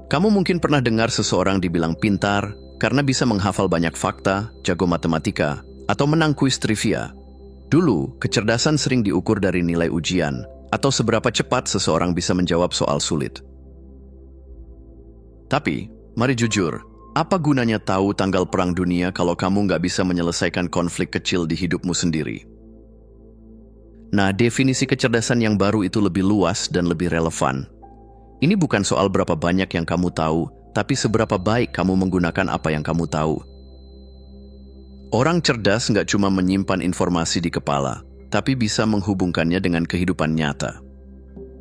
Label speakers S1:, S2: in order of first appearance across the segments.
S1: Kamu mungkin pernah dengar seseorang dibilang pintar karena bisa menghafal banyak fakta, jago matematika, atau menang kuis trivia. Dulu, kecerdasan sering diukur dari nilai ujian atau seberapa cepat seseorang bisa menjawab soal sulit. Tapi, mari jujur, apa gunanya tahu tanggal perang dunia kalau kamu nggak bisa menyelesaikan konflik kecil di hidupmu sendiri? Nah, definisi kecerdasan yang baru itu lebih luas dan lebih relevan. Ini bukan soal berapa banyak yang kamu tahu, tapi seberapa baik kamu menggunakan apa yang kamu tahu. Orang cerdas nggak cuma menyimpan informasi di kepala, tapi bisa menghubungkannya dengan kehidupan nyata.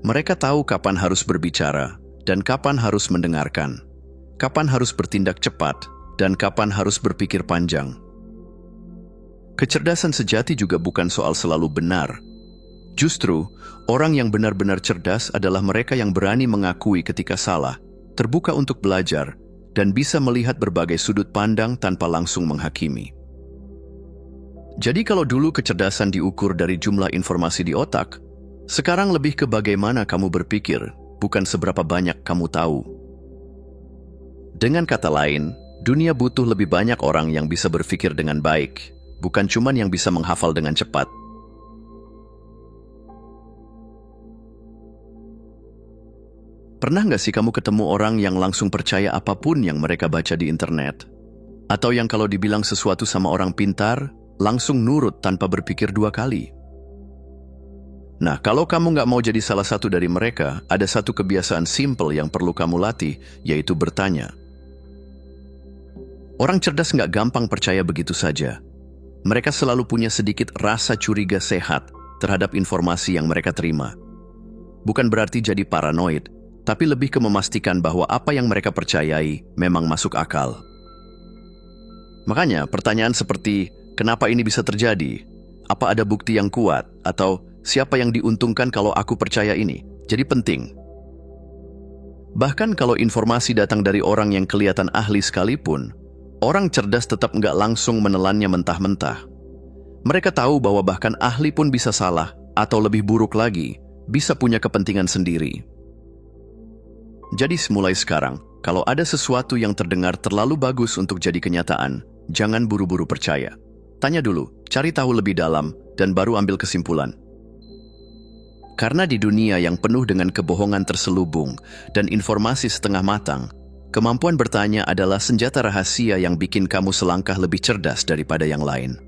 S1: Mereka tahu kapan harus berbicara, dan kapan harus mendengarkan. Kapan harus bertindak cepat, dan kapan harus berpikir panjang. Kecerdasan sejati juga bukan soal selalu benar. Justru, orang yang benar-benar cerdas adalah mereka yang berani mengakui ketika salah, terbuka untuk belajar, dan bisa melihat berbagai sudut pandang tanpa langsung menghakimi. Jadi kalau dulu kecerdasan diukur dari jumlah informasi di otak, sekarang lebih ke bagaimana kamu berpikir, bukan seberapa banyak kamu tahu. Dengan kata lain, dunia butuh lebih banyak orang yang bisa berpikir dengan baik, bukan cuman yang bisa menghafal dengan cepat. Pernah nggak sih kamu ketemu orang yang langsung percaya apapun yang mereka baca di internet? Atau yang kalau dibilang sesuatu sama orang pintar, langsung nurut tanpa berpikir dua kali? Nah, kalau kamu nggak mau jadi salah satu dari mereka, ada satu kebiasaan simple yang perlu kamu latih, yaitu bertanya. Orang cerdas nggak gampang percaya begitu saja. Mereka selalu punya sedikit rasa curiga sehat terhadap informasi yang mereka terima. Bukan berarti jadi paranoid, tapi lebih ke memastikan bahwa apa yang mereka percayai memang masuk akal. Makanya, pertanyaan seperti, kenapa ini bisa terjadi? Apa ada bukti yang kuat? Atau, siapa yang diuntungkan kalau aku percaya ini? Jadi penting. Bahkan kalau informasi datang dari orang yang kelihatan ahli sekalipun, orang cerdas tetap nggak langsung menelannya mentah-mentah. Mereka tahu bahwa bahkan ahli pun bisa salah, atau lebih buruk lagi, bisa punya kepentingan sendiri. Jadi mulai sekarang, kalau ada sesuatu yang terdengar terlalu bagus untuk jadi kenyataan, jangan buru-buru percaya. Tanya dulu, cari tahu lebih dalam, dan baru ambil kesimpulan. Karena di dunia yang penuh dengan kebohongan terselubung dan informasi setengah matang, kemampuan bertanya adalah senjata rahasia yang bikin kamu selangkah lebih cerdas daripada yang lain.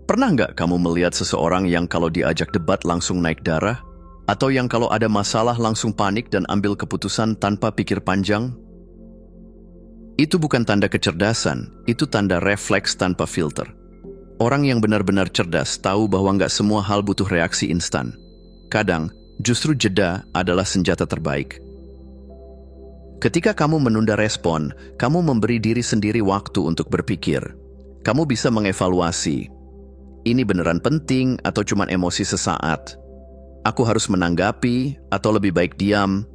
S1: Pernah nggak kamu melihat seseorang yang kalau diajak debat langsung naik darah? Atau yang kalau ada masalah langsung panik dan ambil keputusan tanpa pikir panjang? Itu bukan tanda kecerdasan, itu tanda refleks tanpa filter. Orang yang benar-benar cerdas tahu bahwa nggak semua hal butuh reaksi instan. Kadang, justru jeda adalah senjata terbaik. Ketika kamu menunda respon, kamu memberi diri sendiri waktu untuk berpikir. Kamu bisa mengevaluasi. Ini beneran penting atau cuma emosi sesaat? Aku harus menanggapi atau lebih baik diam?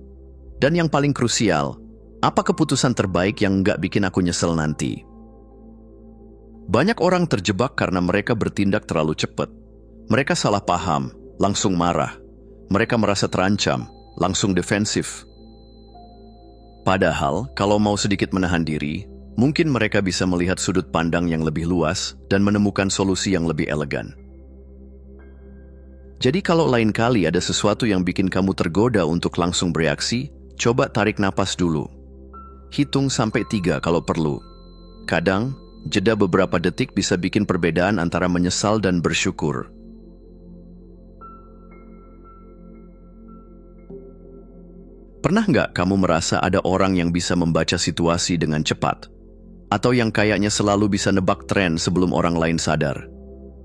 S1: Dan yang paling krusial, apa keputusan terbaik yang nggak bikin aku nyesel nanti? Banyak orang terjebak karena mereka bertindak terlalu cepat. Mereka salah paham, langsung marah. Mereka merasa terancam, langsung defensif. Padahal, kalau mau sedikit menahan diri, mungkin mereka bisa melihat sudut pandang yang lebih luas dan menemukan solusi yang lebih elegan. Jadi kalau lain kali ada sesuatu yang bikin kamu tergoda untuk langsung bereaksi, coba tarik napas dulu. Hitung sampai 3 kalau perlu. Kadang, jeda beberapa detik bisa bikin perbedaan antara menyesal dan bersyukur. Pernah nggak kamu merasa ada orang yang bisa membaca situasi dengan cepat? Atau yang kayaknya selalu bisa nebak tren sebelum orang lain sadar?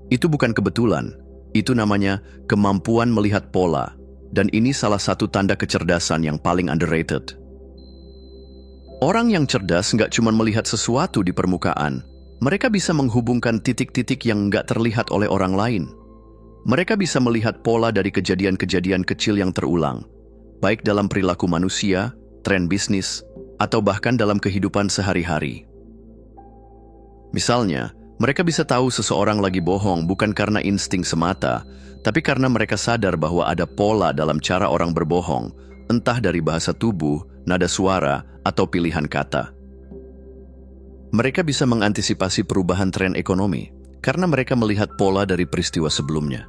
S1: Itu bukan kebetulan. Itu namanya kemampuan melihat pola. Dan ini salah satu tanda kecerdasan yang paling underrated. Orang yang cerdas nggak cuma melihat sesuatu di permukaan. Mereka bisa menghubungkan titik-titik yang nggak terlihat oleh orang lain. Mereka bisa melihat pola dari kejadian-kejadian kecil yang terulang. Baik dalam perilaku manusia, tren bisnis, atau bahkan dalam kehidupan sehari-hari. Misalnya, Mereka bisa tahu seseorang lagi bohong bukan karena insting semata, tapi karena mereka sadar bahwa ada pola dalam cara orang berbohong, entah dari bahasa tubuh, nada suara, atau pilihan kata. Mereka bisa mengantisipasi perubahan tren ekonomi, karena mereka melihat pola dari peristiwa sebelumnya.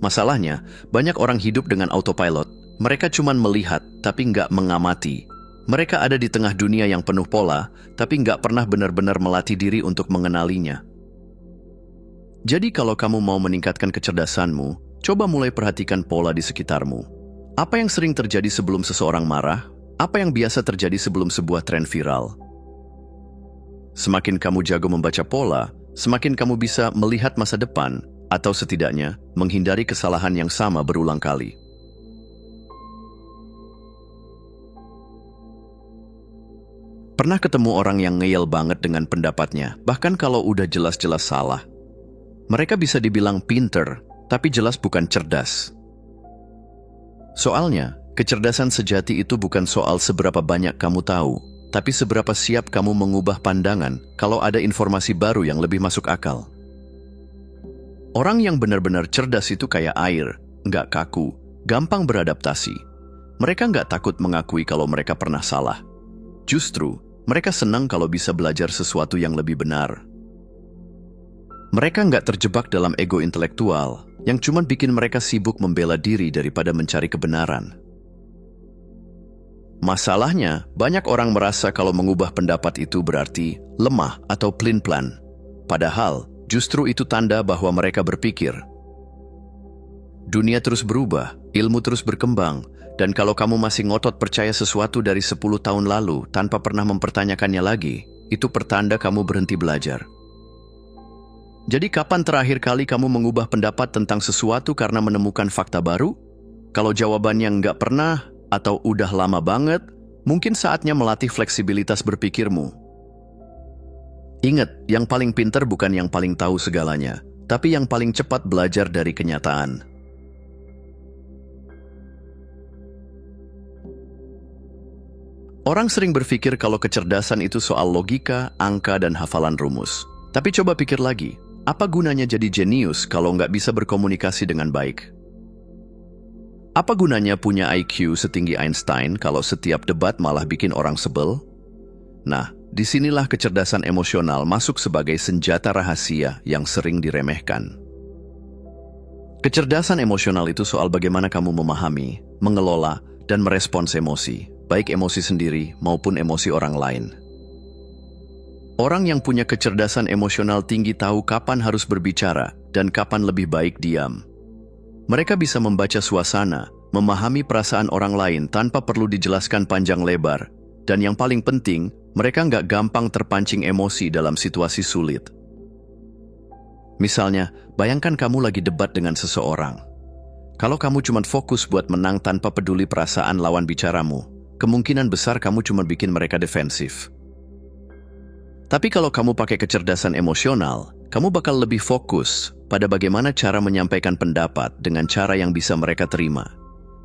S1: Masalahnya, banyak orang hidup dengan autopilot. Mereka cuma melihat, tapi nggak mengamati. Mereka ada di tengah dunia yang penuh pola, tapi nggak pernah benar-benar melatih diri untuk mengenalinya. Jadi kalau kamu mau meningkatkan kecerdasanmu, coba mulai perhatikan pola di sekitarmu. Apa yang sering terjadi sebelum seseorang marah? Apa yang biasa terjadi sebelum sebuah tren viral? Semakin kamu jago membaca pola, semakin kamu bisa melihat masa depan, atau setidaknya menghindari kesalahan yang sama berulang kali. Pernah ketemu orang yang ngeyel banget dengan pendapatnya, bahkan kalau udah jelas-jelas salah. Mereka bisa dibilang pinter, tapi jelas bukan cerdas. Soalnya, kecerdasan sejati itu bukan soal seberapa banyak kamu tahu, tapi seberapa siap kamu mengubah pandangan kalau ada informasi baru yang lebih masuk akal. Orang yang benar-benar cerdas itu kayak air, nggak kaku, gampang beradaptasi. Mereka nggak takut mengakui kalau mereka pernah salah. Justru, mereka senang kalau bisa belajar sesuatu yang lebih benar. Mereka nggak terjebak dalam ego intelektual yang cuma bikin mereka sibuk membela diri daripada mencari kebenaran. Masalahnya, banyak orang merasa kalau mengubah pendapat itu berarti lemah atau pelin-pelan. Padahal, justru itu tanda bahwa mereka berpikir. Dunia terus berubah, ilmu terus berkembang, dan kalau kamu masih ngotot percaya sesuatu dari 10 tahun lalu tanpa pernah mempertanyakannya lagi, itu pertanda kamu berhenti belajar. Jadi kapan terakhir kali kamu mengubah pendapat tentang sesuatu karena menemukan fakta baru? Kalau jawabannya nggak pernah atau udah lama banget, mungkin saatnya melatih fleksibilitas berpikirmu. Ingat, yang paling pintar bukan yang paling tahu segalanya, tapi yang paling cepat belajar dari kenyataan. Orang sering berpikir kalau kecerdasan itu soal logika, angka, dan hafalan rumus. Tapi coba pikir lagi, apa gunanya jadi jenius kalau nggak bisa berkomunikasi dengan baik? Apa gunanya punya IQ setinggi Einstein kalau setiap debat malah bikin orang sebel? Nah, disinilah kecerdasan emosional masuk sebagai senjata rahasia yang sering diremehkan. Kecerdasan emosional itu soal bagaimana kamu memahami, mengelola, dan merespons emosi, baik emosi sendiri maupun emosi orang lain. Orang yang punya kecerdasan emosional tinggi tahu kapan harus berbicara dan kapan lebih baik diam. Mereka bisa membaca suasana, memahami perasaan orang lain tanpa perlu dijelaskan panjang lebar, dan yang paling penting, mereka nggak gampang terpancing emosi dalam situasi sulit. Misalnya, bayangkan kamu lagi debat dengan seseorang. Kalau kamu cuma fokus buat menang tanpa peduli perasaan lawan bicaramu, kemungkinan besar kamu cuma bikin mereka defensif. Tapi kalau kamu pakai kecerdasan emosional, kamu bakal lebih fokus pada bagaimana cara menyampaikan pendapat dengan cara yang bisa mereka terima.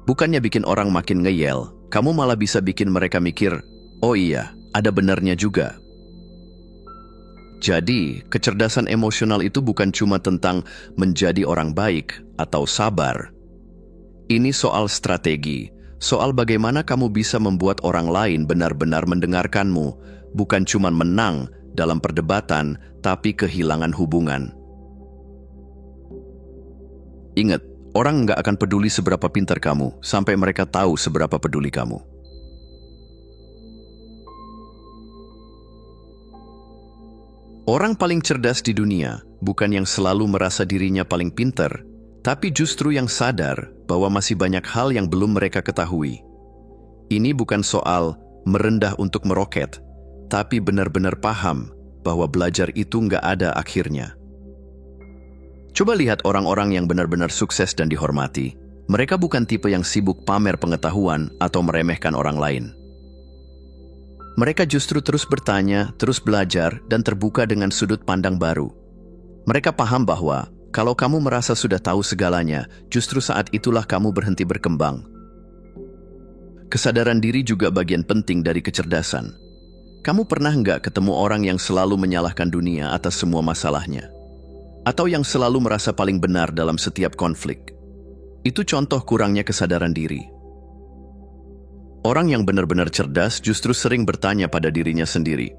S1: Bukannya bikin orang makin ngeyel, kamu malah bisa bikin mereka mikir, oh iya, ada benarnya juga. Jadi, kecerdasan emosional itu bukan cuma tentang menjadi orang baik atau sabar. Ini soal strategi, soal bagaimana kamu bisa membuat orang lain benar-benar mendengarkanmu, bukan cuma menang dalam perdebatan, tapi kehilangan hubungan. Ingat, orang nggak akan peduli seberapa pintar kamu, sampai mereka tahu seberapa peduli kamu. Orang paling cerdas di dunia bukan yang selalu merasa dirinya paling pintar, tapi justru yang sadar bahwa masih banyak hal yang belum mereka ketahui. Ini bukan soal merendah untuk meroket, tapi benar-benar paham bahwa belajar itu nggak ada akhirnya. Coba lihat orang-orang yang benar-benar sukses dan dihormati. Mereka bukan tipe yang sibuk pamer pengetahuan atau meremehkan orang lain. Mereka justru terus bertanya, terus belajar, dan terbuka dengan sudut pandang baru. Mereka paham bahwa kalau kamu merasa sudah tahu segalanya, justru saat itulah kamu berhenti berkembang. Kesadaran diri juga bagian penting dari kecerdasan. Kamu pernah nggak ketemu orang yang selalu menyalahkan dunia atas semua masalahnya? Atau yang selalu merasa paling benar dalam setiap konflik? Itu contoh kurangnya kesadaran diri. Orang yang benar-benar cerdas justru sering bertanya pada dirinya sendiri,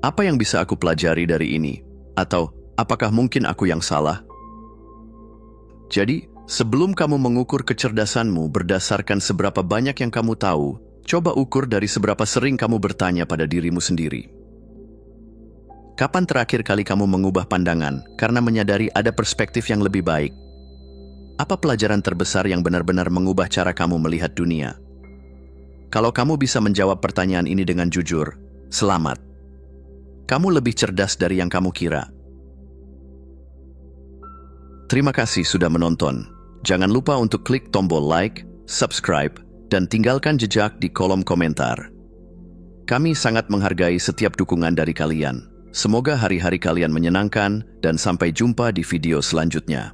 S1: apa yang bisa aku pelajari dari ini? Atau, apakah mungkin aku yang salah? Jadi, sebelum kamu mengukur kecerdasanmu berdasarkan seberapa banyak yang kamu tahu, coba ukur dari seberapa sering kamu bertanya pada dirimu sendiri. Kapan terakhir kali kamu mengubah pandangan karena menyadari ada perspektif yang lebih baik? Apa pelajaran terbesar yang benar-benar mengubah cara kamu melihat dunia? Kalau kamu bisa menjawab pertanyaan ini dengan jujur, selamat. Kamu lebih cerdas dari yang kamu kira. Terima kasih sudah menonton. Jangan lupa untuk klik tombol like, subscribe, dan tinggalkan jejak di kolom komentar. Kami sangat menghargai setiap dukungan dari kalian. Semoga hari-hari kalian menyenangkan dan sampai jumpa di video selanjutnya.